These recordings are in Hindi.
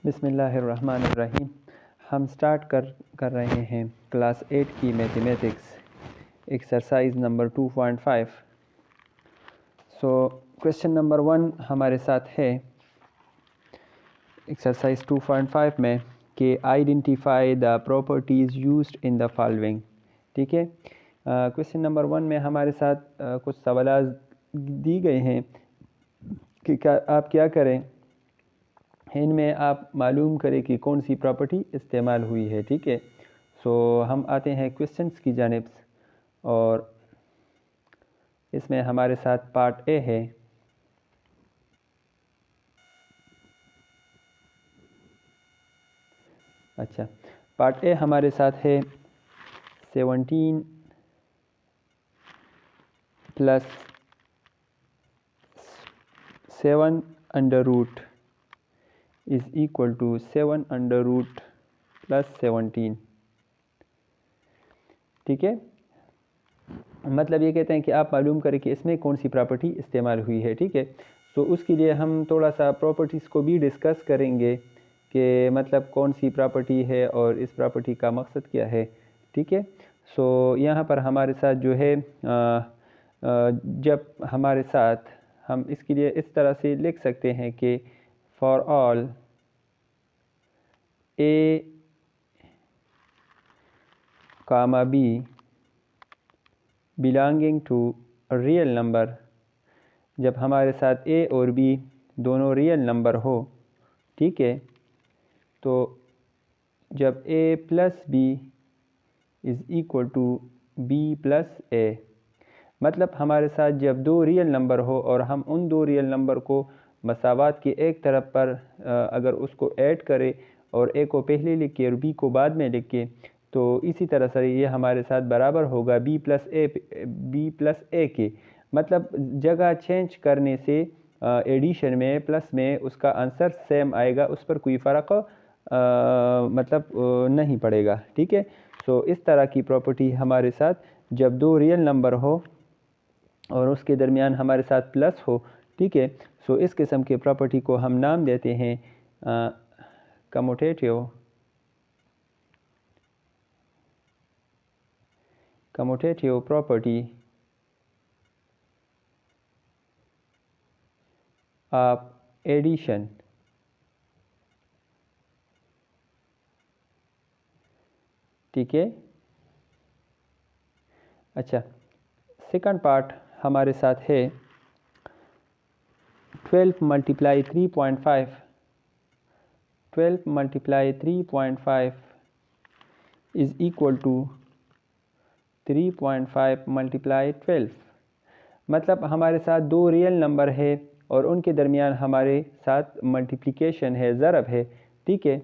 बिस्मिल्लाहिर्रहमानिर्रहीम। हम स्टार्ट कर रहे हैं क्लास 8 की mathematics exercise number 2.5। Question number 1 हमारे साथ है एक्सरसाइज 2.5 में कि identify the properties used in the following. ठीक है, क्वेश्चन नंबर 1 में हमारे साथ कुछ सवाल दी गए हैं कि आप क्या करें, इनमें आप मालूम करें कि कौन सी प्रॉपर्टी इस्तेमाल हुई है। ठीक है, हम आते हैं क्वेश्चंस की जानिब और इसमें हमारे साथ पार्ट ए है। अच्छा, पार्ट ए हमारे साथ है 17 + 7 under root is equal to 7 under root + 17। ठीक है, मतलब ये कहते हैं कि आप मालूम करें कि इसमें कौन सी प्रॉपर्टी इस्तेमाल हुई है। ठीक है, तो उसके लिए हम थोड़ा सा प्रॉपर्टीज़ को भी डिस्कस करेंगे कि मतलब कौन सी प्रॉपर्टी है और इस प्रॉपर्टी का मकसद क्या है। ठीक है, यहाँ पर हमारे साथ जो है जब हमारे साथ हम इसके लिए इस तरह से लिख सकते हैं कि for all A comma B belonging to real number, जब हमारे साथ ए और बी दोनों रियल नंबर हो, ठीक है, तो जब A plus B is equal to B plus A, मतलब हमारे साथ जब दो रियल नंबर हो और हम उन दो रियल नंबर को मसावात की एक तरफ पर अगर उसको ऐड करें और ए को पहले लिख के और बी को बाद में लिख के, तो इसी तरह से ये हमारे साथ बराबर होगा बी प्लस ए के। मतलब जगह चेंज करने से एडिशन में प्लस में उसका आंसर सेम आएगा, उस पर कोई फ़र्क मतलब नहीं पड़ेगा। ठीक है, इस तरह की प्रॉपर्टी हमारे साथ जब दो रियल नंबर हो और उसके दरमियान हमारे साथ प्लस हो, ठीक है, इस किस्म के प्रॉपर्टी को हम नाम देते हैं कम्यूटेटिव प्रॉपर्टी ऑफ एडिशन। ठीक है, अच्छा, सेकंड पार्ट हमारे साथ है 12 × 3.5 इज़ इक्वल टू 3.5 × 12। मतलब हमारे साथ दो रियल नंबर है और उनके दरमियान हमारे साथ मल्टीप्लिकेशन है, ज़रब है। ठीक है,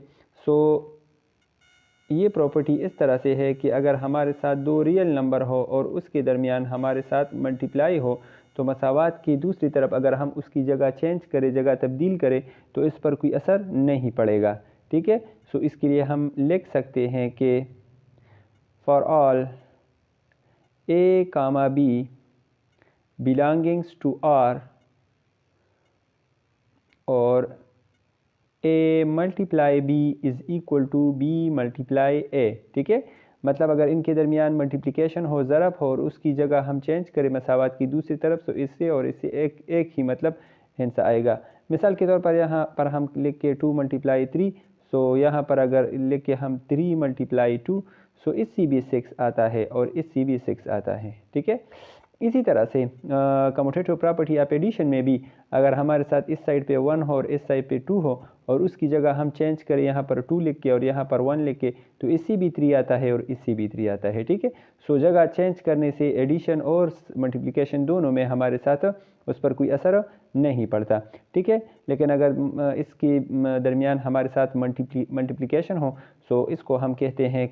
ये प्रॉपर्टी इस तरह से है कि अगर हमारे साथ दो रियल नंबर हो और उसके दरमियान हमारे साथ मल्टीप्लाई हो, तो मसावात की दूसरी तरफ अगर हम उसकी जगह चेंज करें, जगह तब्दील करें, तो इस पर कोई असर नहीं पड़ेगा। ठीक है, इसके लिए हम लिख सकते हैं कि for all A comma B belongings to R और A multiply B is equal to B multiply A. ठीक है, मतलब अगर इनके दरमियान मल्टीप्लिकेशन हो, ज़रब हो और उसकी जगह हम चेंज करें मसावात की दूसरी तरफ, तो इससे और इससे एक ही मतलब हिस्सा आएगा। मिसाल के तौर पर यहाँ पर हम लिख के 2 × 3, यहाँ पर अगर लिख के हम 3 × 2, इससे भी 6 आता है और इससे भी 6 आता है। ठीक है, इसी तरह से कम्यूटेटिव प्रॉपर्टी ऑफ एडिशन में भी अगर हमारे साथ इस साइड पे 1 हो और इस साइड पे 2 हो और उसकी जगह हम चेंज करें, यहाँ पर 2 लिख के और यहाँ पर 1 लिख के, तो इससे भी 3 आता है और इससे भी 3 आता है। ठीक है, जगह चेंज करने से एडिशन और मल्टीप्लिकेशन दोनों में हमारे साथ उस पर कोई असर नहीं पड़ता। ठीक है, लेकिन अगर इसके दरमियान हमारे साथ मल्टीप्लिकेशन हो, इसको हम कहते हैं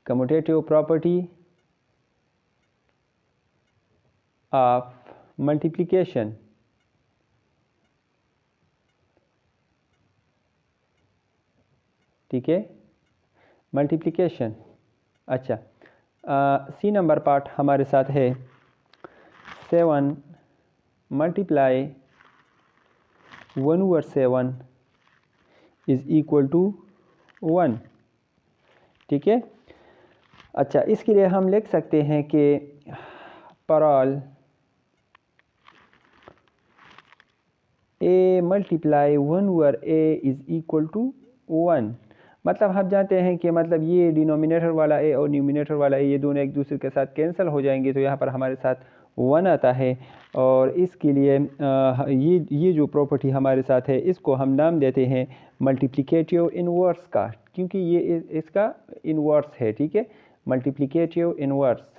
कम्यूटेटिव प्रॉपर्टी ऑफ मल्टीप्लिकेशन। ठीक है, मल्टीप्लिकेशन। अच्छा, सी नंबर पार्ट हमारे साथ है 7 मल्टीप्लाई 1/7 इज़ इक्वल टू 1। ठीक है। अच्छा, इसके लिए हम लिख सकते हैं कि पर all a multiply 1/a is equal to 1। मतलब हम जानते हैं कि मतलब ये डिनोमिनेटर वाला a और न्यूमिनेटर वाला a ये दोनों एक दूसरे के साथ कैंसिल हो जाएंगे, तो यहाँ पर हमारे साथ 1 आता है। और इसके लिए ये जो प्रॉपर्टी हमारे साथ है इसको हम नाम देते हैं मल्टीप्लिकेटिव इनवर्स का, क्योंकि ये इसका इनवर्स है। ठीक है, मल्टीप्लिकेटिव इनवर्स।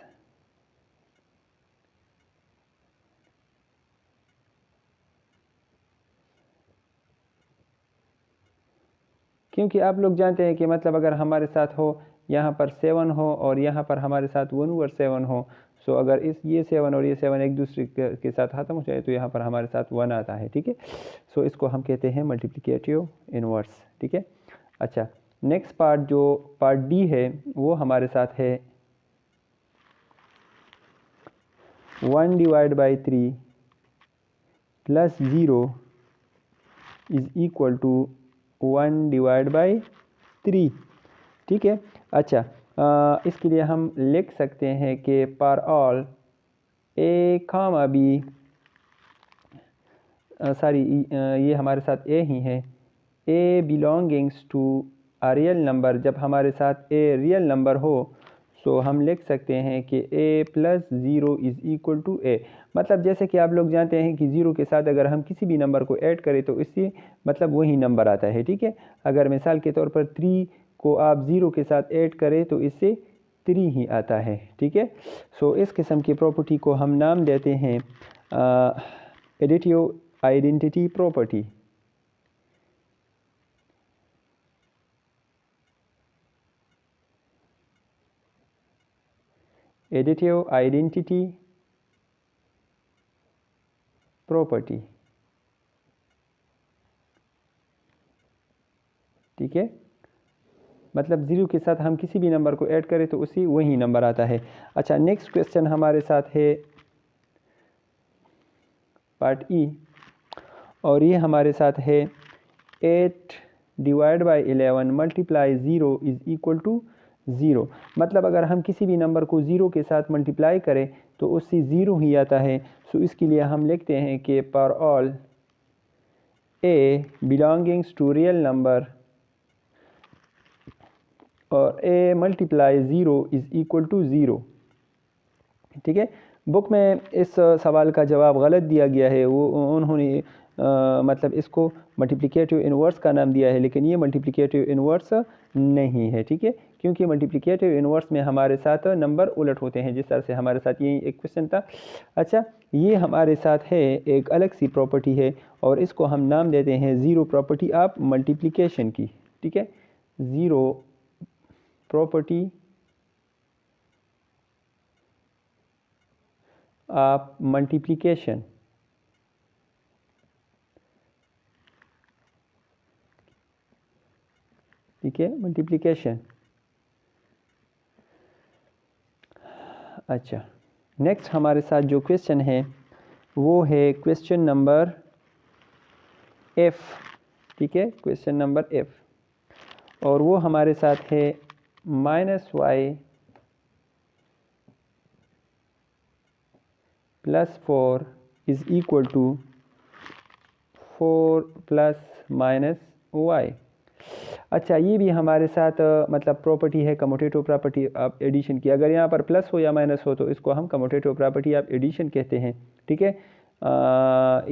क्योंकि आप लोग जानते हैं कि मतलब अगर हमारे साथ हो यहाँ पर 7 हो और यहाँ पर हमारे साथ 1/7 हो, सो अगर ये 7 और ये 7 एक दूसरे के साथ ख़त्म हो जाए तो यहाँ पर हमारे साथ 1 आता है। ठीक है, सो इसको हम कहते हैं मल्टीप्लिकेटिव इनवर्स। ठीक है। अच्छा, नेक्स्ट पार्ट जो पार्ट डी है वो हमारे साथ है 1/3 प्लस 0 इज़ इक्वल टू 1/3। ठीक है। अच्छा, इसके लिए हम लिख सकते हैं कि पर all A comma B, sorry ये हमारे साथ ए ही है, A belongings to a real number. जब हमारे साथ ए रियल नंबर हो सो हम लिख सकते हैं कि a plus 0 is equal to a। मतलब जैसे कि आप लोग जानते हैं कि 0 के साथ अगर हम किसी भी नंबर को ऐड करें तो इससे मतलब वही नंबर आता है। ठीक है, अगर मिसाल के तौर पर 3 को आप 0 के साथ ऐड करें तो इससे 3 ही आता है। ठीक है, सो इस किस्म की प्रॉपर्टी को हम नाम देते हैं additive identity property. Additive identity property. ठीक है, मतलब 0 के साथ हम किसी भी नंबर को ऐड करें तो उसी वही नंबर आता है। अच्छा, नेक्स्ट क्वेश्चन हमारे साथ है पार्ट ई, और ये हमारे साथ है 8/11 मल्टीप्लाई 0 इज़ इक्वल टू 0। मतलब अगर हम किसी भी नंबर को 0 के साथ मल्टीप्लाई करें तो उससे 0 ही आता है। सो इसके लिए हम लिखते हैं कि पर all A belongings to real number और a multiply 0 is equal to 0। ठीक है, बुक में इस सवाल का जवाब गलत दिया गया है। वो उन्होंने मतलब इसको मल्टीप्लिकेटिव इनवर्स का नाम दिया है, लेकिन ये मल्टीप्लिकेटिव इनवर्स नहीं है। ठीक है, क्योंकि मल्टीप्लिकेटिव इनवर्स में हमारे साथ नंबर उलट होते हैं, जिस तरह से हमारे साथ यही एक क्वेश्चन था। अच्छा, ये हमारे साथ है एक अलग सी प्रॉपर्टी है और इसको हम नाम देते हैं ज़ीरो प्रॉपर्टी ऑफ मल्टीप्लिकेशन की। ठीक है, ज़ीरो प्रॉपर्टी ऑफ मल्टीप्लिकेशन। ठीक है, मल्टीप्लिकेशन। अच्छा, नेक्स्ट हमारे साथ जो क्वेश्चन है वो है क्वेश्चन नंबर एफ। ठीक है, क्वेश्चन नंबर एफ, और वो हमारे साथ है -y + 4 is equal to 4 ± y। अच्छा, ये भी हमारे साथ मतलब प्रॉपर्टी है कम्यूटेटिव प्रॉपर्टी ऑफ एडिशन की। अगर यहाँ पर प्लस हो या माइनस हो तो इसको हम कम्यूटेटिव प्रॉपर्टी ऑफ एडिशन कहते हैं। ठीक है,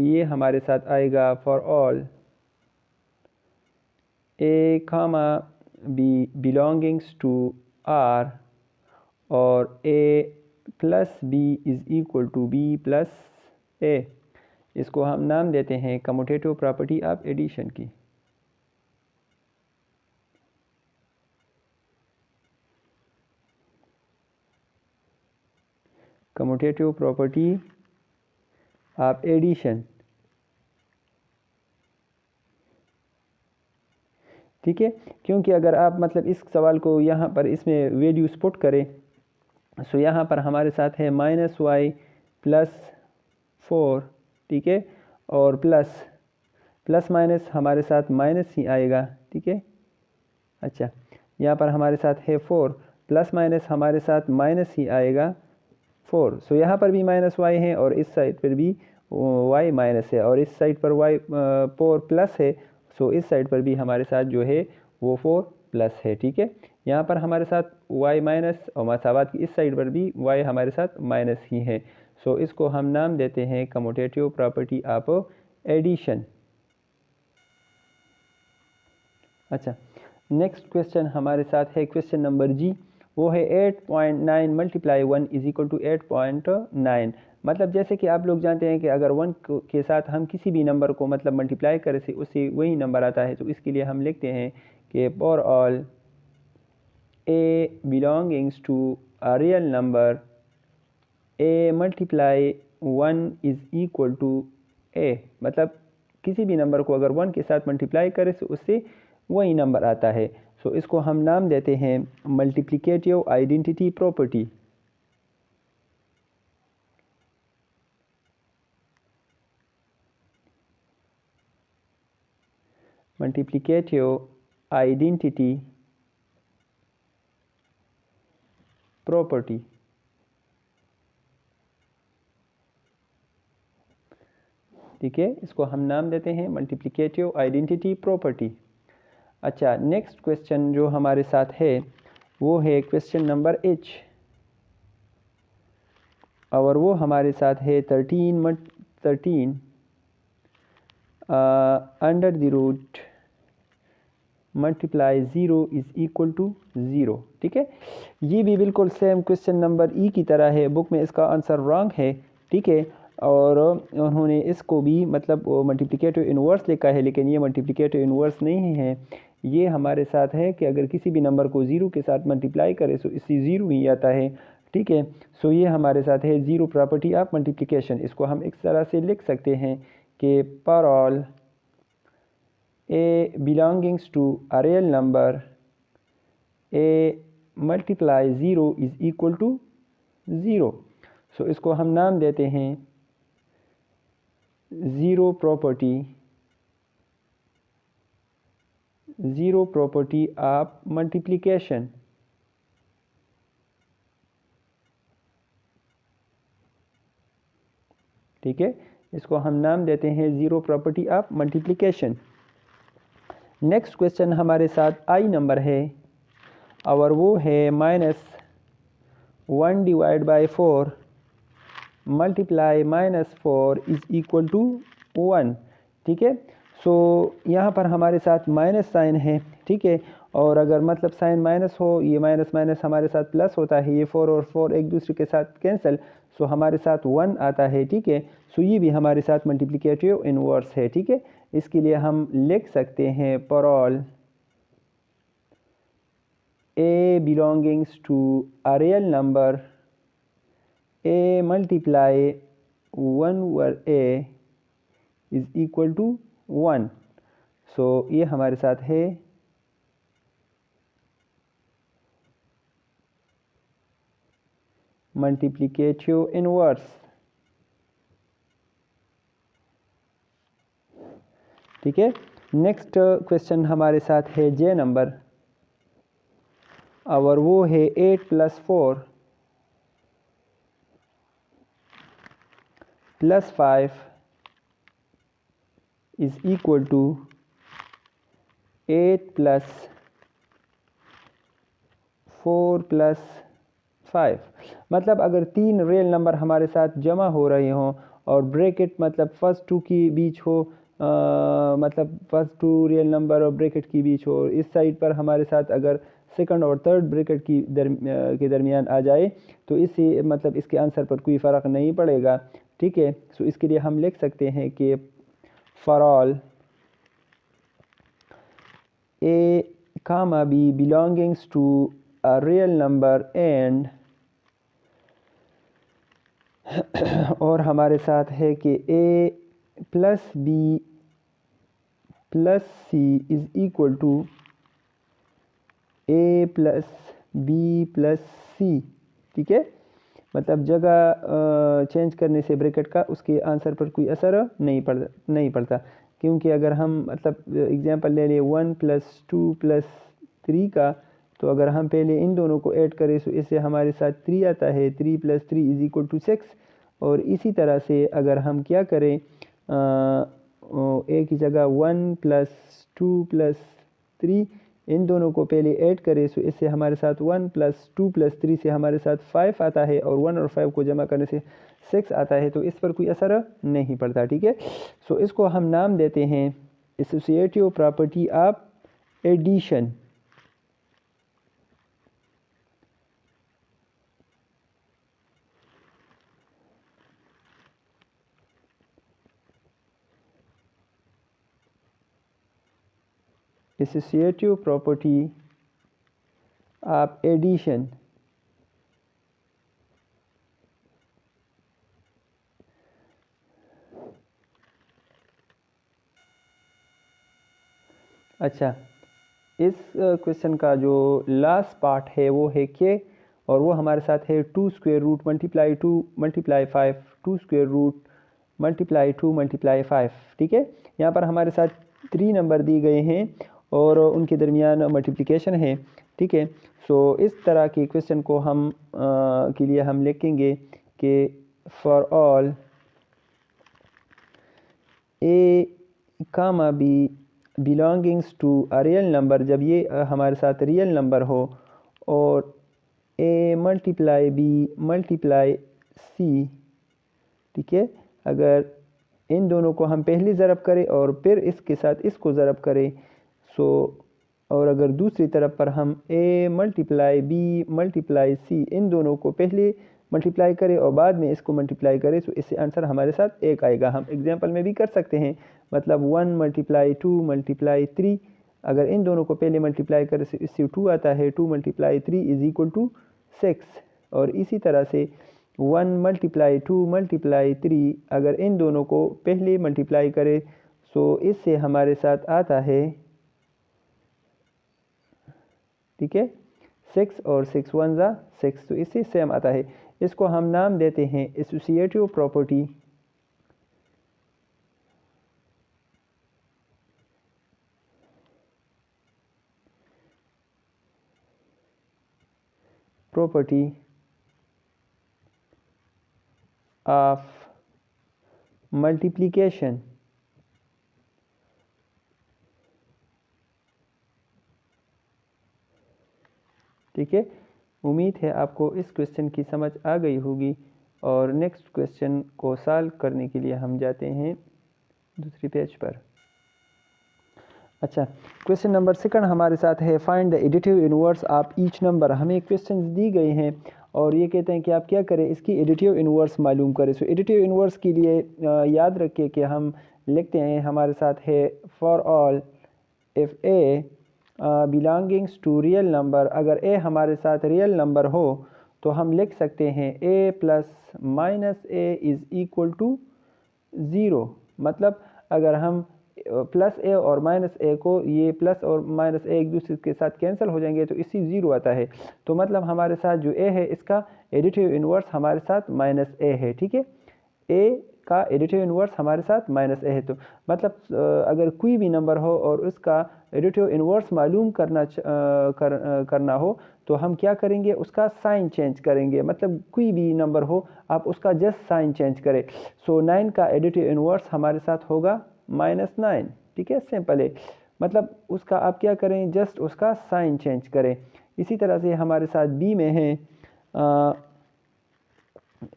ये हमारे साथ आएगा for all a, b belongings to r और a + b is equal to b + a। इसको हम नाम देते हैं कम्यूटेटिव प्रॉपर्टी ऑफ एडिशन की। Commutative property of addition. ठीक है, क्योंकि अगर आप मतलब इस सवाल को यहाँ पर इसमें वैल्यूज पुट करें सो यहाँ पर हमारे साथ है -y + 4। ठीक है, और प्लस माइनस हमारे साथ माइनस ही आएगा, ठीक है। अच्छा, यहाँ पर हमारे साथ है 4, प्लस माइनस हमारे साथ माइनस ही आएगा 4। सो यहाँ पर भी माइनस वाई है और इस साइड पर भी वाई माइनस है और इस साइड पर वाई 4 प्लस है। सो इस साइड पर भी हमारे साथ जो है वो 4 प्लस है, ठीक है। यहाँ पर हमारे साथ वाई माइनस और मसावत की इस साइड पर भी वाई हमारे साथ माइनस ही है। सो इसको हम नाम देते हैं कम्यूटेटिव प्रॉपर्टी ऑफ एडिशन। अच्छा, नेक्स्ट क्वेश्चन हमारे साथ है क्वेश्चन नंबर जी, वो है 8.9 मल्टीप्लाई 1 इज इक्वल टू 8.9। मतलब जैसे कि आप लोग जानते हैं कि अगर 1 के साथ हम किसी भी नंबर को मतलब मल्टीप्लाई करें से उससे वही नंबर आता है, तो इसके लिए हम लिखते हैं कि for all A belongings to a real number A multiply 1 is equal to A. मतलब किसी भी नंबर को अगर 1 के साथ मल्टीप्लाई करें तो उससे वही नंबर आता है। सो इसको हम नाम देते हैं multiplicative identity property. Multiplicative identity property, ठीक है, इसको हम नाम देते हैं मल्टीप्लिकेटिव आइडेंटिटी प्रॉपर्टी। अच्छा, नेक्स्ट क्वेश्चन जो हमारे साथ है वो है क्वेश्चन नंबर एच, और वो हमारे साथ है 13 under the root multiply 0 is equal to 0, ठीक है। ये भी बिल्कुल सेम क्वेश्चन नंबर ई की तरह है, बुक में इसका आंसर रॉन्ग है, ठीक है। और उन्होंने इसको भी मतलब मल्टीप्लिकेटिव इन्वर्स लिखा है, लेकिन ये मल्टीप्लिकेटिव इन्वर्स नहीं है। ये हमारे साथ है कि अगर किसी भी नंबर को 0 के साथ मल्टीप्लाई करें तो इससे 0 ही आता है, ठीक है। सो ये हमारे साथ है ज़ीरो प्रॉपर्टी ऑफ मल्टीप्लिकेशन। इसको हम इस तरह से लिख सकते हैं कि पर all a belongs to a real number a multiply 0 is equal to 0। सो इसको हम नाम देते हैं ज़ीरो प्रॉपर्टी ऑफ मल्टीप्लिकेशन, ठीक है। इसको हम नाम देते हैं zero property of multiplication. Next question हमारे साथ आई नंबर है और वो है -1 divide by 4 multiply -4 is equal to 1, ठीक है। सो यहाँ पर हमारे साथ माइनस साइन है, ठीक है। और अगर मतलब साइन माइनस हो, ये माइनस माइनस हमारे साथ प्लस होता है, ये 4 और 4 एक दूसरे के साथ कैंसिल, सो हमारे साथ 1 आता है, ठीक है। सो ये भी हमारे साथ मल्टीप्लिकेटिव इनवर्स है, ठीक है। इसके लिए हम लिख सकते हैं for all A belongings to a real number a multiply 1 over a is equal to 1। So ये हमारे साथ है मल्टीप्लिकेटिव इनवर्स, ठीक है। नेक्स्ट क्वेश्चन हमारे साथ है जे नंबर और वो है 8 + 4 + 5 इज इक्वल टू 8 + 4 + 5। मतलब अगर 3 रियल नंबर हमारे साथ जमा हो रहे हों और ब्रैकेट मतलब फर्स्ट 2 के बीच हो, मतलब फर्स्ट 2 रियल नंबर और ब्रैकेट के बीच हो, इस साइड पर हमारे साथ अगर सेकंड और थर्ड ब्रैकेट के दरमियान आ जाए तो इससे मतलब इसके आंसर पर कोई फ़र्क नहीं पड़ेगा, ठीक है। सो इसके लिए हम लिख सकते हैं कि for all A comma b belongs to a real number and और हमारे साथ है कि a plus B plus C is equal to a plus B plus C, ठीक है। मतलब जगह चेंज करने से ब्रैकेट का उसके आंसर पर कोई असर नहीं पड़ता। क्योंकि अगर हम मतलब एग्जांपल ले लें 1 + 2 + 3 का, तो अगर हम पहले इन दोनों को ऐड करें तो इससे हमारे साथ 3 आता है, 3 + 3 = 6। और इसी तरह से अगर हम क्या करें, एक ही जगह 1 + 2 + 3 इन दोनों को पहले ऐड करें तो इससे हमारे साथ 1 + 2 + 3 से हमारे साथ 5 आता है, और 1 और 5 को जमा करने से 6 आता है, तो इस पर कोई असर नहीं पड़ता। ठीक है, सो इसको हम नाम देते हैं associative property of addition. Associative property of addition. अच्छा, इस क्वेश्चन का जो लास्ट पार्ट है वो है के, और वो हमारे साथ है 2 square root multiply 2 multiply 5, 2 square root multiply 2 multiply 5। ठीक है, यहाँ पर हमारे साथ 3 नंबर दिए गए हैं और उनके दरमियान मल्टीप्लिकेशन है। ठीक है, सो इस तरह के क्वेश्चन को हम के लिए हम लिखेंगे कि for all A comma B belongings to a real number, जब ये हमारे साथ रियल नंबर हो, और A multiply B multiply C. ठीक है, अगर इन दोनों को हम पहले ज़रब करें और फिर इसके साथ इसको ज़रब करें, सो और अगर दूसरी तरफ पर हम ए मल्टीप्लाई बी मल्टीप्लाई सी इन दोनों को पहले मल्टीप्लाई करें और बाद में इसको मल्टीप्लाई करें, तो इससे आंसर हमारे साथ 1 आएगा। हम एग्जांपल में भी कर सकते हैं, मतलब 1 × 2 × 3, अगर इन दोनों को पहले मल्टीप्लाई करें तो इससे 2 आता है, 2 × 3 = 6। और इसी तरह से 1 × 2 × 3, अगर इन दोनों को पहले मल्टीप्लाई करें तो इससे हमारे साथ आता है, ठीक है, 6 और 6 1 ज़ा 6, तो इससे सेम आता है। इसको हम नाम देते हैं एसोसिएटिव प्रॉपर्टी ऑफ मल्टीप्लिकेशन। ठीक है, उम्मीद है आपको इस क्वेश्चन की समझ आ गई होगी, और नेक्स्ट क्वेश्चन को सॉल्व करने के लिए हम जाते हैं दूसरी पेज पर। अच्छा, क्वेश्चन नंबर 2 हमारे साथ है find the additive inverse of each number. हमें क्वेश्चंस दी गए हैं और ये कहते हैं कि आप क्या करें, इसकी एडिटिव इनवर्स मालूम करें। सो एडिटिव इनवर्स के लिए याद रखिए कि हम लिखते हैं, हमारे साथ है for all if A belongings to real number. अगर ए हमारे साथ रियल नंबर हो तो हम लिख सकते हैं ए + -a = 0। मतलब अगर हम प्लस ए और माइनस ए को, ये प्लस और माइनस ए एक दूसरे के साथ कैंसिल हो जाएंगे तो इसी 0 आता है। तो मतलब हमारे साथ जो ए है इसका एडिटिव इनवर्स हमारे साथ -a है। ठीक है, ए का एडिटिव इनवर्स हमारे साथ -a है। तो मतलब अगर कोई भी नंबर हो और उसका एडिटिव इनवर्स मालूम करना हो तो हम क्या करेंगे, उसका साइन चेंज करेंगे। मतलब कोई भी नंबर हो आप उसका जस्ट साइन चेंज करें। सो 9 का एडिटिव इनवर्स हमारे साथ होगा -9। ठीक है, सिंपल है। मतलब उसका आप क्या करें, जस्ट उसका साइन चेंज करें। इसी तरह से हमारे साथ बी में है,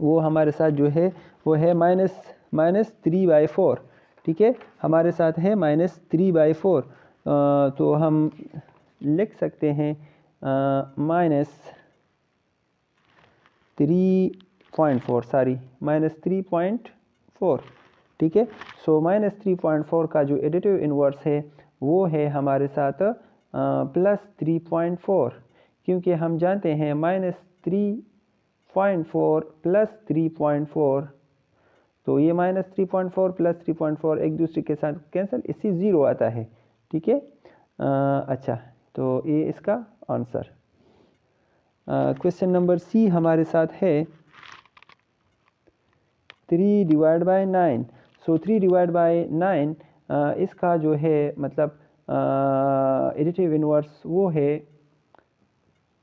वो हमारे साथ जो है वो है -3/4। ठीक है, हमारे साथ है -3/4। तो हम लिख सकते हैं -3.4, सॉरी -3.4। ठीक है, सो -3.4 का जो एडिटिव इनवर्स है वो है हमारे साथ +3.4, क्योंकि हम जानते हैं -3.4 + 3.4, तो ये -3.4 + 3.4 एक दूसरे के साथ कैंसिल, इसी 0 आता है। ठीक है, अच्छा, तो ये इसका आंसर। क्वेश्चन नंबर सी हमारे साथ है 3 divide by 9। So 3 divide by 9 इसका जो है मतलब एडिटिव इन्वर्स वो है,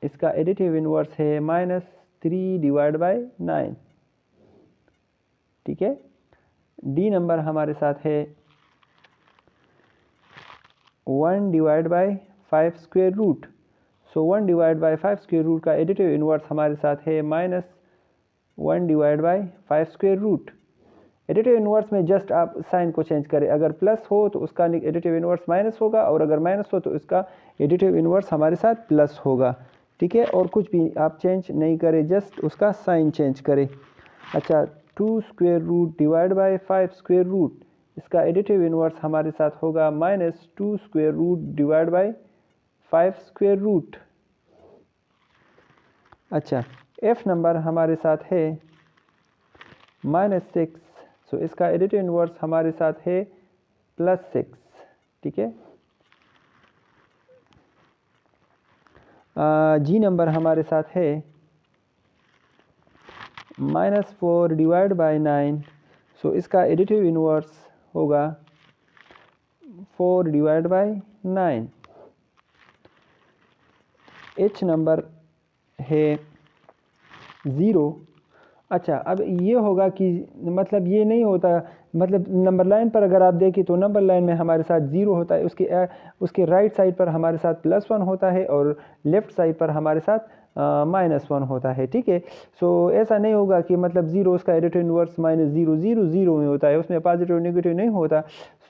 इसका एडिटिव इन्वर्स है -3 डिवाइड बाय 9। ठीक है। डी नंबर हमारे साथ है 1 divide by 5 square root. So 1 divide by 5 square root का एडिटिव इन्वर्स हमारे साथ है -1 divide by 5 square root. Additive inverse में जस्ट आप साइन को चेंज करें, अगर प्लस हो तो उसका एडिटिव इन्वर्स माइनस होगा, और अगर माइनस हो तो इसका एडिटिव इन्वर्स हमारे साथ प्लस होगा। ठीक है, और कुछ भी आप चेंज नहीं करें, जस्ट उसका साइन चेंज करें। अच्छा, 2 square root divide by 5 square root, इसका एडिटिव इन्वर्स हमारे साथ होगा -2 square root divide by 5 square root. अच्छा, एफ नंबर हमारे साथ है -6। सो इसका एडिटिव इन्वर्स हमारे साथ है +6। ठीक है। जी नंबर हमारे साथ है -4 डिवाइड बाय 9। सो इसका एडिटिव इन्वर्स होगा 4 डिवाइड बाय 9। एच नंबर है 0। अच्छा, अब ये होगा कि मतलब ये नहीं होता, मतलब नंबर लाइन पर अगर आप देखें तो नंबर लाइन में हमारे साथ 0 होता है, उसके राइट साइड पर हमारे साथ +1 होता है और लेफ़्ट साइड पर हमारे साथ -1 होता है। ठीक है। सो ऐसा नहीं होगा कि मतलब 0 उसका एडिटिव इन्वर्स -0 0 0 में होता है, उसमें पॉजिटिव नेगेटिव नहीं होता।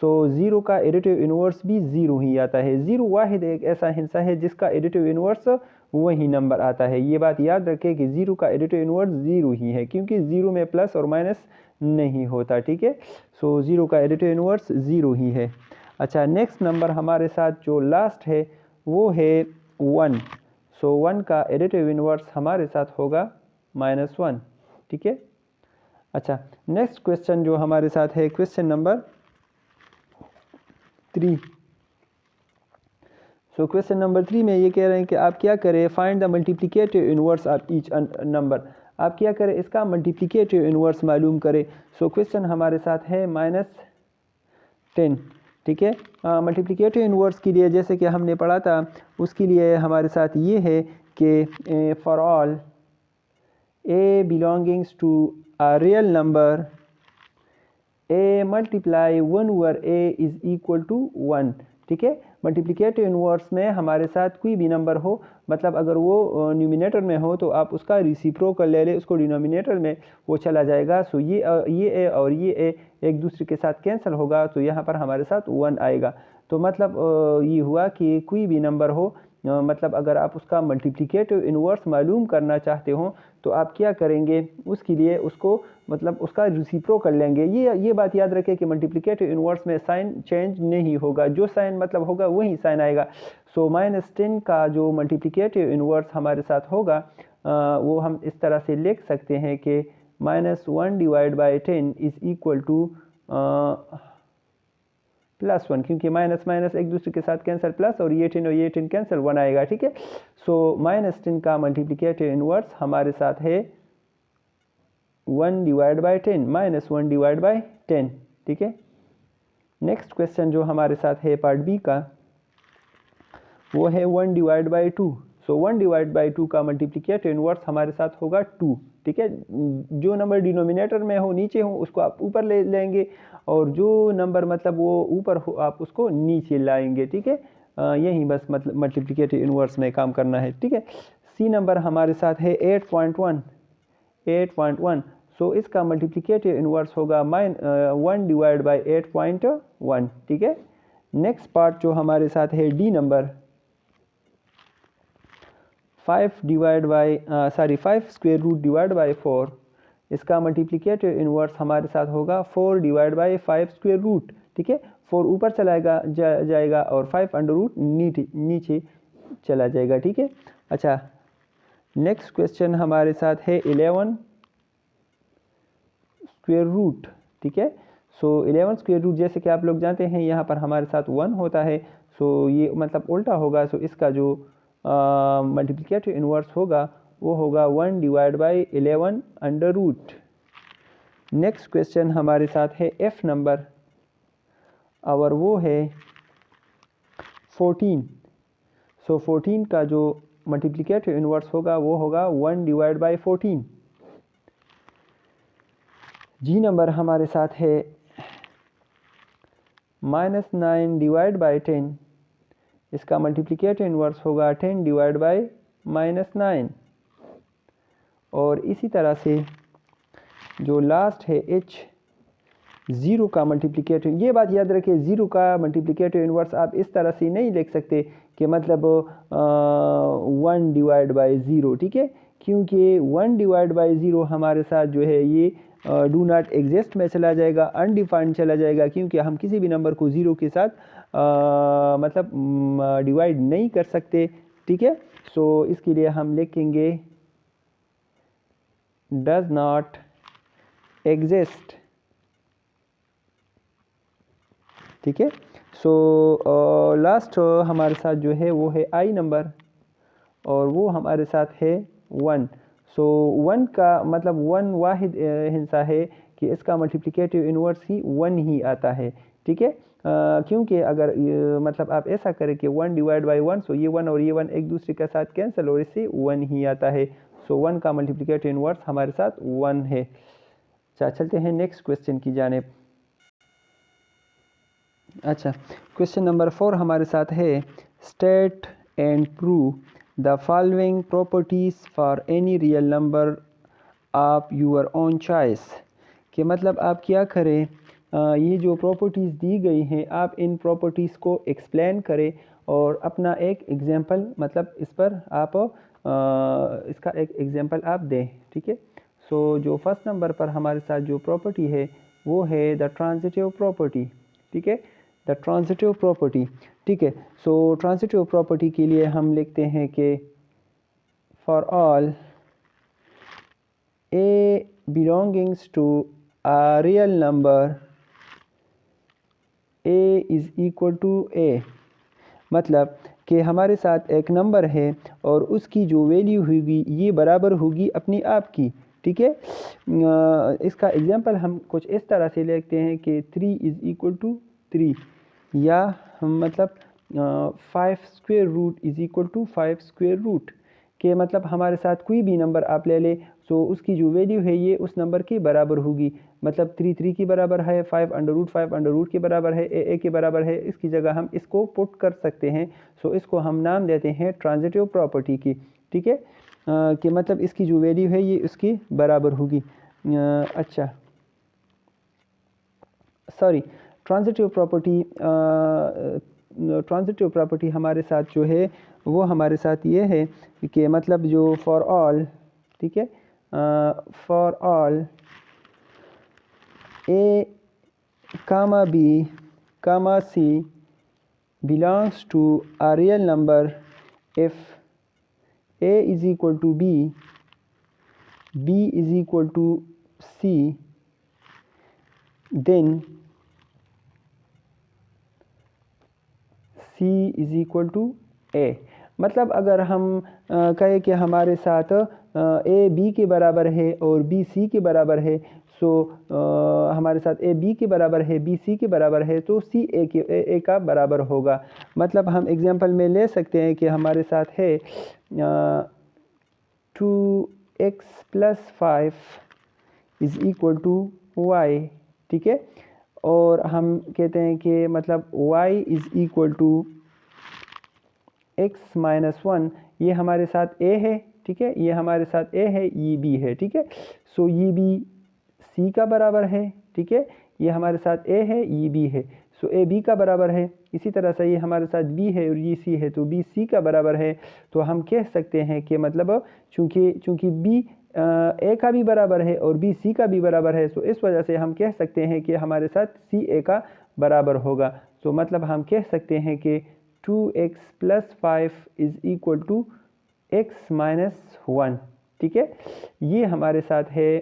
सो 0 का एडिटिव इन्वर्स भी 0 ही आता है। 0 वाहिद एक ऐसा हिस्सा है जिसका एडिटिव इन्वर्स वही नंबर आता है। ये बात याद रखें कि 0 का एडिटिव इन्वर्स 0 ही है, क्योंकि 0 में प्लस और माइनस नहीं होता। ठीक है। सो 0 का एडिटिव इन्वर्स 0 ही है। अच्छा, नेक्स्ट नंबर हमारे साथ जो लास्ट है वो है 1। सो 1 का एडिटिव इन्वर्स हमारे साथ होगा -1। ठीक है। अच्छा, नेक्स्ट क्वेश्चन जो हमारे साथ है question number 3। So question number 3 में ये कह रहे हैं कि आप क्या करें, find the multiplicative inverse of each number. आप क्या करें, इसका मल्टीप्लिकेटिव इन्वर्स मालूम करें। सो क्वेश्चन हमारे साथ है -10। ठीक है। मल्टीप्लिकेटिव इन्वर्स के लिए जैसे कि हमने पढ़ा था, उसके लिए हमारे साथ ये है कि for all A belongings to a real number a multiply 1 over a is equal to 1। ठीक है। मल्टीप्लिकेटिव इन्वर्स में हमारे साथ कोई भी नंबर हो, मतलब अगर वो न्यूमिनेटर में हो तो आप उसका रेसिप्रोकल ले लें, उसको डिनोमिनेटर में वो चला जाएगा। सो ये a और ये a एक दूसरे के साथ कैंसिल होगा, तो यहाँ पर हमारे साथ 1 आएगा। तो मतलब ये हुआ कि कोई भी नंबर हो, मतलब अगर आप उसका मल्टीप्लिकेटिव इन्वर्स मालूम करना चाहते हो तो आप क्या करेंगे, उसके लिए उसको मतलब उसका रेसिप्रोकल लेंगे। ये बात याद रखें कि मल्टीप्लिकेटिव इन्वर्स में साइन चेंज नहीं होगा, जो साइन मतलब होगा वही साइन आएगा। सो -10 का जो मल्टीप्लिकेटिव इन्वर्स हमारे साथ होगा वो हम इस तरह से लिख सकते हैं कि -1 divide by 10 is equal to +1, क्योंकि माइनस माइनस एक दूसरे के साथ कैंसिल, प्लस और ये 10 कैंसिल, 1 आएगा। ठीक है। सो -10 का मल्टीप्लिकेटिव इन्वर्स हमारे साथ है 1 डिवाइड बाय 10, -1 डिवाइड बाय 10। ठीक है। नेक्स्ट क्वेश्चन जो हमारे साथ है पार्ट बी का, वो है 1 डिवाइड बाय 2। सो 1 डिवाइड बाय 2 का मल्टीप्लिकेटिव इन्वर्स हमारे साथ होगा 2। ठीक है। जो नंबर डिनोमिनेटर में हो नीचे हो उसको आप ऊपर ले लेंगे, और जो नंबर मतलब वो ऊपर हो आप उसको नीचे लाएंगे। ठीक है। यही बस मतलब मल्टीप्लिकेटिव इन्वर्स में काम करना है। ठीक है। सी नंबर हमारे साथ है 8.1। सो इसका मल्टीप्लिकेटिव इन्वर्स होगा 1 डिवाइड बाय 8.1। ठीक है। नेक्स्ट पार्ट जो हमारे साथ है D number 5 square root divide by 4। इसका मल्टीप्लिकेटिव इन्वर्स हमारे साथ होगा 4 डिवाइड बाय 5 स्क्वायर रूट। ठीक है। 4 ऊपर चला जाएगा और 5 अंडर रूट नीचे चला जाएगा। ठीक है। अच्छा, नेक्स्ट क्वेश्चन हमारे साथ है 11 स्क्वायर रूट। ठीक है। सो 11 स्क्वायर रूट जैसे कि आप लोग जानते हैं यहाँ पर हमारे साथ 1 होता है। सो ये मतलब उल्टा होगा। सो इसका जो मल्टीप्लिकेटिव इन्वर्स होगा वो होगा 1 divide by 11 under root. Next question हमारे साथ है एफ नंबर और वो है 14। सो 14 का जो मल्टीप्लिकेटिव इन्वर्स होगा वो होगा 1 डिवाइड बाई 14। जी नंबर हमारे साथ है -9 डिवाइड बाई 10, इसका मल्टीप्लिकेटिव इन्वर्स होगा 10 डिवाइड बाई -9। और इसी तरह से जो लास्ट है H, ज़ीरो का मल्टीप्लिकेटिव, ये बात याद रखें ज़ीरो का मल्टीप्लिकेटिव इन्वर्स आप इस तरह से नहीं लिख सकते कि मतलब 1 डिवाइड बाई ज़ीरो, ठीक है, क्योंकि 1 डिवाइड बाई ज़ीरो हमारे साथ जो है ये डू नॉट एग्जिस्ट में चला जाएगा, अनडिफाइंड चला जाएगा, क्योंकि हम किसी भी नंबर को ज़ीरो के साथ मतलब डिवाइड नहीं कर सकते, ठीक है। सो इसके लिए हम लिखेंगे डज नॉट एग्जिस्ट, ठीक है। सो लास्ट हमारे साथ जो है वो है आई नंबर और वो हमारे साथ है 1। सो 1 का मतलब 1 वाहिद हिस्सा है कि इसका मल्टीप्लिकेटिव इन्वर्स ही 1 ही आता है, ठीक है। क्योंकि अगर मतलब आप ऐसा करें कि 1 डिवाइड बाई 1, सो ये 1 और ये 1 एक दूसरे के साथ कैंसिल और इससे 1 ही आता है। सो 1 का मल्टीप्लिकेटिव इन्वर्स हमारे साथ 1 है। अच्छा, चलते हैं नेक्स्ट क्वेश्चन की जानिब। अच्छा, क्वेश्चन नंबर 4 हमारे साथ है state and prove the following properties for any real number of your own choice. कि मतलब आप क्या करें, ये जो प्रॉपर्टीज़ दी गई हैं आप इन प्रॉपर्टीज़ को एक्सप्लेन करें और अपना एक एग्जांपल मतलब इस पर आप इसका एक एग्जांपल आप दें, ठीक है। सो जो फर्स्ट नंबर पर हमारे साथ जो प्रॉपर्टी है वो है द ट्रांजिटिव प्रॉपर्टी, ठीक है, द ट्रांजिटिव प्रॉपर्टी, ठीक है। सो ट्रांजिटिव प्रॉपर्टी के लिए हम लिखते हैं कि for all A belongings to a real number a is equal to a, मतलब कि हमारे साथ एक नंबर है और उसकी जो वैल्यू होगी ये बराबर होगी अपनी आप की, ठीक है। इसका एग्जांपल हम कुछ इस तरह से लिखते हैं कि 3 इज़ इक्वल टू 3 या हम मतलब 5 square root is equal to 5 square root के मतलब हमारे साथ कोई भी नंबर आप ले लें सो उसकी जो वैल्यू है ये उस नंबर के बराबर होगी। मतलब 3 3 के बराबर है, 5 अंडर रूट के बराबर है, ए के बराबर है, इसकी जगह हम इसको पुट कर सकते हैं। सो इसको हम नाम देते हैं ट्रांजिटिव प्रॉपर्टी की, ठीक है, कि मतलब इसकी जो वैल्यू है ये उसकी बराबर होगी। अच्छा सॉरी, ट्रांजिटिव प्रॉपर्टी हमारे साथ जो है वो हमारे साथ ये है कि मतलब जो फॉर ऑल, ठीक है, for all A comma B comma C belongs to a real number if a is equal to b, b is equal to c, then c is equal to a। मतलब अगर हम कहें कि हमारे साथ a b के बराबर है और b c के बराबर है, सो हमारे साथ a b के बराबर है, b c के बराबर है, तो c a का बराबर होगा। मतलब हम एग्जांपल में ले सकते हैं कि हमारे साथ है 2x + 5 is equal to y, ठीक है, और हम कहते हैं कि मतलब y is equal to x - 1, ये हमारे साथ a है, ठीक है, ये हमारे साथ a है, ये b है, ठीक है। सो ये b c का बराबर है, ठीक है, ये हमारे साथ a है, ये b है, सो a b का बराबर है। इसी तरह से ये हमारे साथ b है और ये c है, तो b c का बराबर है। तो हम कह सकते हैं कि मतलब चूँकि b a का भी बराबर है और b c का भी बराबर है, तो इस वजह से हम कह सकते हैं कि हमारे साथ c a का बराबर होगा। तो मतलब हम कह सकते हैं कि 2x + 5 is equal to x - 1, ठीक है। ये हमारे साथ है,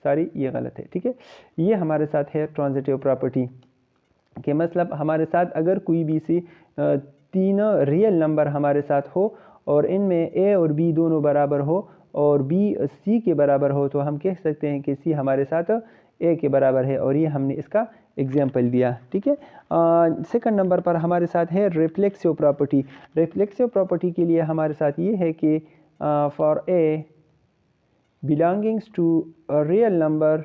सॉरी ये गलत है, ठीक है, ये हमारे साथ है ट्रांजिटिव प्रॉपर्टी कि मतलब हमारे साथ अगर कोई भी सी तीनों रियल नंबर हमारे साथ हो और इनमें a और b दोनों बराबर हो और बी सी के बराबर हो, तो हम कह सकते हैं कि सी हमारे साथ ए के बराबर है, और ये हमने इसका एग्जाम्पल दिया। ठीक है, सेकंड नंबर पर हमारे साथ है रिफ्लेक्सिव प्रॉपर्टी। रिफ्लेक्सिव प्रॉपर्टी के लिए हमारे साथ ये है कि for A belongings to a real number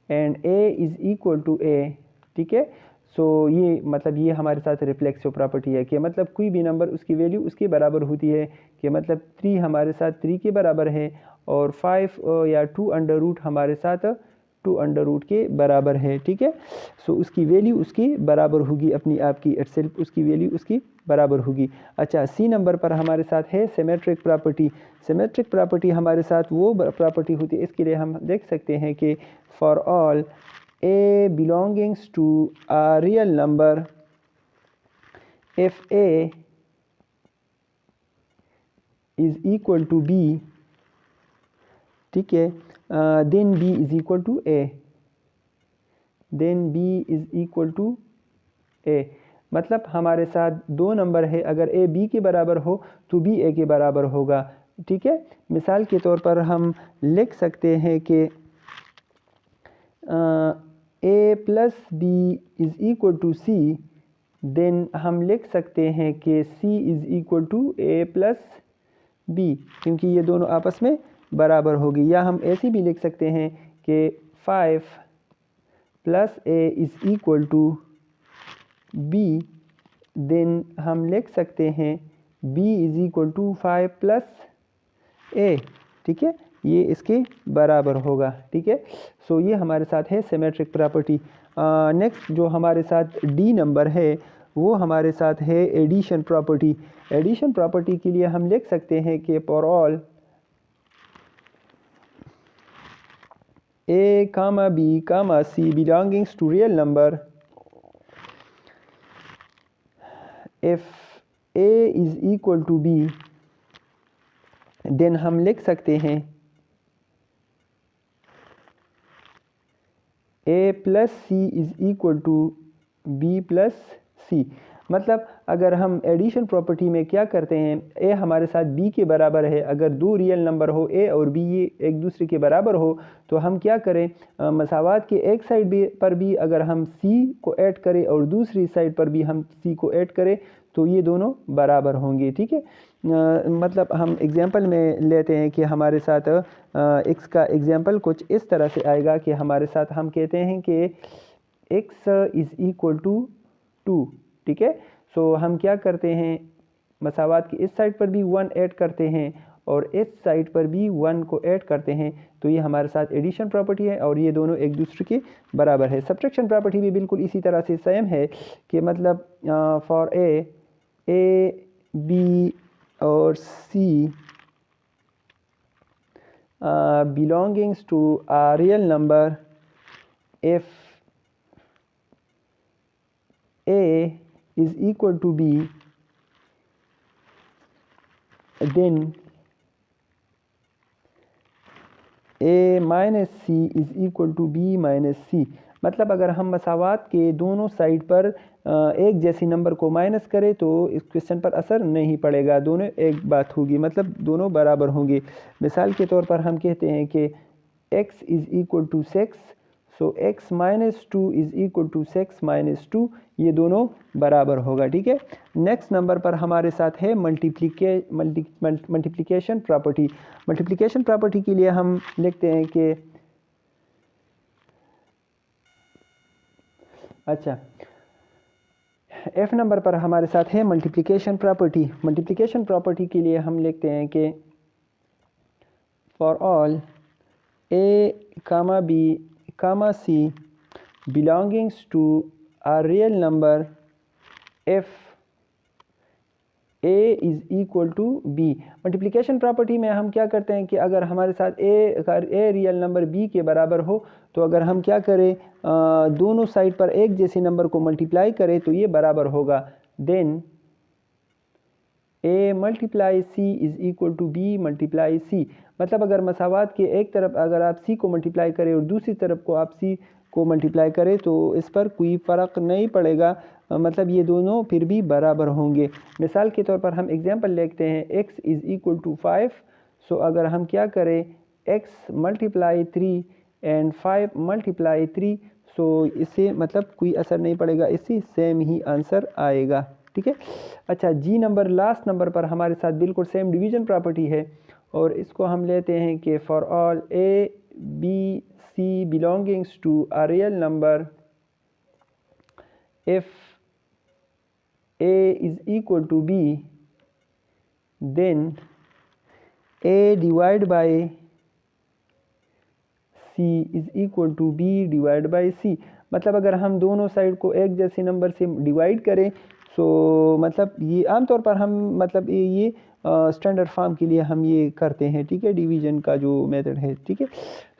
and A is equal to A, ठीक है, सो ये मतलब ये हमारे साथ रिफ्लेक्सिव प्रॉपर्टी है कि मतलब कोई भी नंबर उसकी वैल्यू उसके बराबर होती है, कि मतलब 3 हमारे साथ 3 के बराबर है, और 5 या 2 अंडर रूट हमारे साथ 2 अंडर रूट के बराबर है। ठीक है, सो उसकी वैल्यू उसकी बराबर होगी, अपनी आप की इटसेल्फ उसकी वैल्यू उसकी बराबर होगी। अच्छा, सी नंबर पर हमारे साथ है सिमेट्रिक प्रॉपर्टी। सिमेट्रिक प्रॉपर्टी हमारे साथ वो प्रॉपर्टी होती है, इसके लिए हम देख सकते हैं कि for all a belongs to a real number if a is equal to b, ठीक है, then b is equal to a, then b is equal to a। मतलब हमारे साथ दो नंबर है, अगर a b के बराबर हो तो b a के बराबर होगा। ठीक है, मिसाल के तौर पर हम लिख सकते हैं कि a plus B is equal to C, then हम लिख सकते हैं कि c is equal to a plus B, क्योंकि ये दोनों आपस में बराबर होगी। या हम ऐसे भी लिख सकते हैं कि 5 plus a is equal to b, then हम लिख सकते हैं b is equal to 5 plus a। ठीक है, ये इसके बराबर होगा। ठीक है, सो ये हमारे साथ है सिमेट्रिक प्रॉपर्टी। नेक्स्ट जो हमारे साथ डी नंबर है वो हमारे साथ है एडिशन प्रॉपर्टी। एडिशन प्रॉपर्टी के लिए हम लिख सकते हैं कि for all a comma b comma c belongs to real number if a is equal to b, then हम लिख सकते हैं a plus C is equal to B plus C. मतलब अगर हम एडिशन प्रॉपर्टी में क्या करते हैं, a हमारे साथ b के बराबर है, अगर दो रियल नंबर हो a और b ये एक दूसरे के बराबर हो तो हम क्या करें, मसावात के एक साइड पर भी अगर हम c को ऐड करें और दूसरी साइड पर भी हम c को ऐड करें तो ये दोनों बराबर होंगे। ठीक है, मतलब हम एग्जांपल में लेते हैं कि हमारे साथ x का एग्जांपल कुछ इस तरह से आएगा कि हमारे साथ हम कहते हैं कि x इज़ इक्वल टू 2। ठीक है, सो हम क्या करते हैं, मसावात की इस साइड पर भी 1 ऐड करते हैं और इस साइड पर भी 1 को ऐड करते हैं, तो ये हमारे साथ एडिशन प्रॉपर्टी है और ये दोनों एक दूसरे के बराबर है। सब्ट्रैक्शन प्रॉपर्टी भी बिल्कुल इसी तरह से सेम है कि मतलब फॉर ए बी और C belongings to a real number if a is equal to b, then a minus c is equal to b minus c। मतलब अगर हम मसावात के दोनों साइड पर एक जैसी नंबर को माइनस करें तो इस क्वेश्चन पर असर नहीं पड़ेगा, दोनों एक बात होगी, मतलब दोनों बराबर होंगे। मिसाल के तौर पर हम कहते हैं कि x is equal to 6, so x minus 2 is equal to 6 minus 2, ये दोनों बराबर होगा। ठीक है, नेक्स्ट नंबर पर हमारे साथ है मल्टीप्लिकेशन प्रॉपर्टी। मल्टीप्लिकेशन प्रॉपर्टी के लिए हम लिखते हैं कि अच्छा, एफ नंबर पर हमारे साथ है मल्टीप्लिकेशन प्रॉपर्टी। मल्टीप्लिकेशन प्रॉपर्टी के लिए हम लिखते हैं कि for all A comma B comma C belongings to a real number if a is equal to B. Multiplication property में हम क्या करते हैं कि अगर हमारे साथ a रियल नंबर b के बराबर हो तो अगर हम क्या करें, दोनों साइड पर एक जैसे नंबर को मल्टीप्लाई करें तो ये बराबर होगा। Then a multiply c is equal to b multiply c। मतलब अगर मसावात के एक तरफ अगर आप c को मल्टीप्लाई करें और दूसरी तरफ को आप c को मल्टीप्लाई करें तो इस पर कोई फ़र्क नहीं पड़ेगा, मतलब ये दोनों फिर भी बराबर होंगे। मिसाल के तौर पर हम एग्जांपल लेते हैं x इज़ इक्वल टू 5, सो अगर हम क्या करें x मल्टीप्लाई 3 एंड 5 मल्टीप्लाई 3, सो इससे मतलब कोई असर नहीं पड़ेगा, इससे सेम ही आंसर आएगा। ठीक है। अच्छा, जी नंबर लास्ट नंबर पर हमारे साथ बिल्कुल सेम डिवीजन प्रॉपर्टी है और इसको हम लेते हैं कि for all A B C belongings to a real number if A is equal to B then A divide by C is equal to B divide by C. मतलब अगर हम दोनों साइड को एक जैसे नंबर से डिवाइड करें, सो मतलब ये आमतौर पर हम मतलब ये स्टैंडर्ड फॉर्म के लिए हम ये करते हैं। ठीक है, डिवीजन का जो मेथड है। ठीक है,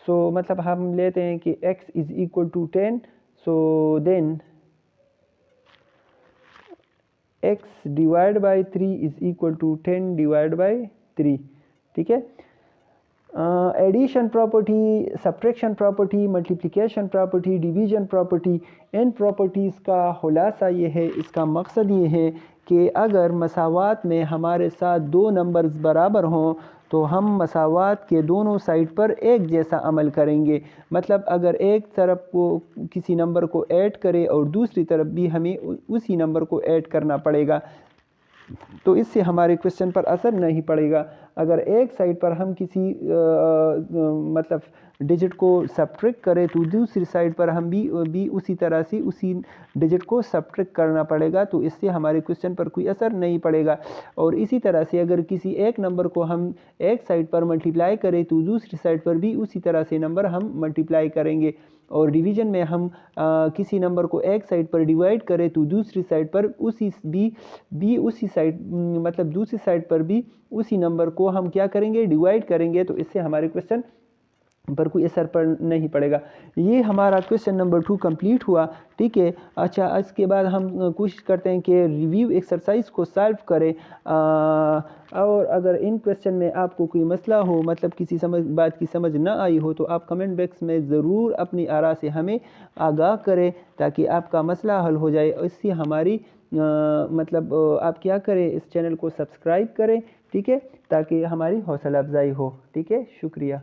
सो मतलब हम लेते हैं कि x is equal to 10, so then x divide by 3 is equal to 10 divide by 3। ठीक है, addition property, subtraction property, multiplication property, division property, इन प्रॉपर्टीज़ का खुलासा ये है, इसका मकसद ये है कि अगर मसावात में हमारे साथ दो नंबर्स बराबर हों तो हम मसावात के दोनों साइड पर एक जैसा अमल करेंगे। मतलब अगर एक तरफ को किसी नंबर को ऐड करे और दूसरी तरफ भी हमें उसी नंबर को ऐड करना पड़ेगा, तो इससे हमारे क्वेश्चन पर असर नहीं पड़ेगा। अगर एक साइड पर हम किसी मतलब डिजिट को सब्ट्रैक्ट करें तो दूसरी साइड पर हम भी उसी तरह से उसी डिजिट को सब्ट्रैक्ट करना पड़ेगा, तो इससे हमारे क्वेश्चन पर कोई असर नहीं पड़ेगा। और इसी तरह से अगर किसी एक नंबर को हम एक साइड पर मल्टीप्लाई करें तो दूसरी साइड पर भी उसी तरह से नंबर हम मल्टीप्लाई करेंगे। और डिवीजन में हम किसी नंबर को एक साइड पर डिवाइड करें तो दूसरी साइड पर उसी साइड मतलब दूसरी साइड पर भी उसी नंबर को हम क्या करेंगे, डिवाइड करेंगे, तो इससे हमारे क्वेश्चन पर कोई असर पर नहीं पड़ेगा। ये हमारा क्वेश्चन नंबर 2 कंप्लीट हुआ। ठीक है। अच्छा, इसके बाद हम कोशिश करते हैं कि रिव्यू एक्सरसाइज को सॉल्व करें। और अगर इन क्वेश्चन में आपको कोई मसला हो, मतलब किसी बात की समझ ना आई हो, तो आप कमेंट बॉक्स में ज़रूर अपनी आरा से हमें आगाह करें ताकि आपका मसला हल हो जाए। इससे हमारी मतलब आप क्या करें, इस चैनल को सब्सक्राइब करें। ठीक है, ताकि हमारी हौसला अफजाई हो। ठीक है, शुक्रिया।